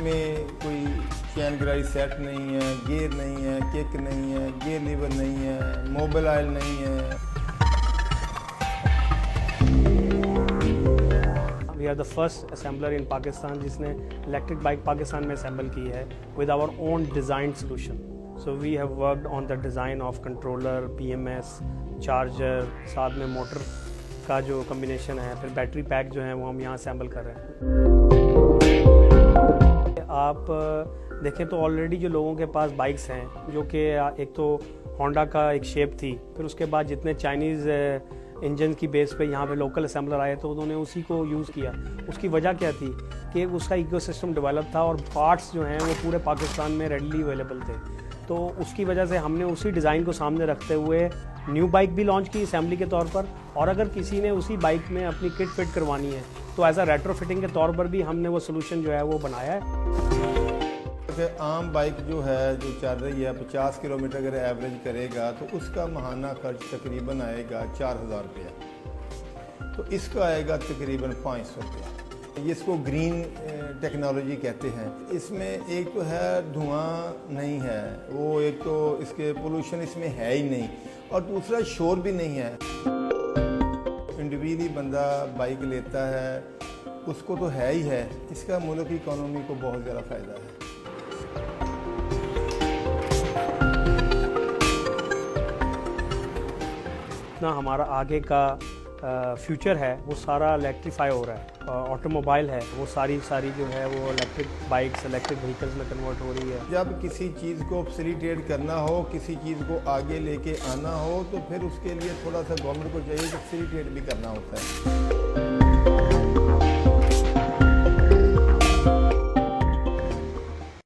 इसमें कोई चैन गिराई सेट नहीं है, गियर नहीं है, किक नहीं है, गियर लीवर नहीं है, मोबाइल ऑयल नहीं है। We are the first assembler in Pakistan जिसने electric bike पाकिस्तान में assemble की है with our own designed solution. So we have worked on the design of controller, PMS, charger, साथ में मोटर का जो combination है, फिर बैटरी पैक जो है वो हम यहाँ assemble कर रहे हैं। आप देखें तो ऑलरेडी जो लोगों के पास बाइक्स हैं जो कि एक तो होंडा का एक शेप थी, फिर उसके बाद जितने चाइनीज़ इंजन की बेस पे यहाँ पे लोकल असेंबलर आए तो उन्होंने उसी को यूज़ किया। उसकी वजह क्या थी कि उसका इकोसिस्टम डेवलप था और पार्ट्स जो हैं वो पूरे पाकिस्तान में रेडली अवेलेबल थे। तो उसकी वजह से हमने उसी डिज़ाइन को सामने रखते हुए न्यू बाइक भी लॉन्च की असेंबली के तौर पर, और अगर किसी ने उसी बाइक में अपनी किट फिट करवानी है तो एज अ रेट्रो फिटिंग के तौर पर भी हमने वो सोल्यूशन जो है वो बनाया है। आम बाइक जो है जो चल रही है 50 किलोमीटर अगर एवरेज करेगा तो उसका माहाना खर्च तकरीबन आएगा 4000 रुपया, तो इसका आएगा तकरीबन 500 रुपया। इसको ग्रीन टेक्नोलॉजी कहते हैं। इसमें एक तो है धुआं नहीं है, वो एक तो इसके पोल्यूशन इसमें है ही नहीं, और दूसरा शोर भी नहीं है। इंडिविजुअली बंदा बाइक लेता है उसको तो है ही है, इसका मुल्क की इकोनॉमी को बहुत ज़्यादा फ़ायदा है। ना हमारा आगे का फ्यूचर है वो सारा इलेक्ट्रीफाई हो रहा है। ऑटोमोबाइल है वो सारी जो है वो इलेक्ट्रिक बाइक्स, इलेक्ट्रिक व्हीकल्स में कन्वर्ट हो रही है। जब किसी चीज़ को फैसिलिटेट करना हो, किसी चीज़ को आगे लेके आना हो, तो फिर उसके लिए थोड़ा सा गवर्नमेंट को चाहिए कि फैसिलिटेट भी करना होता है।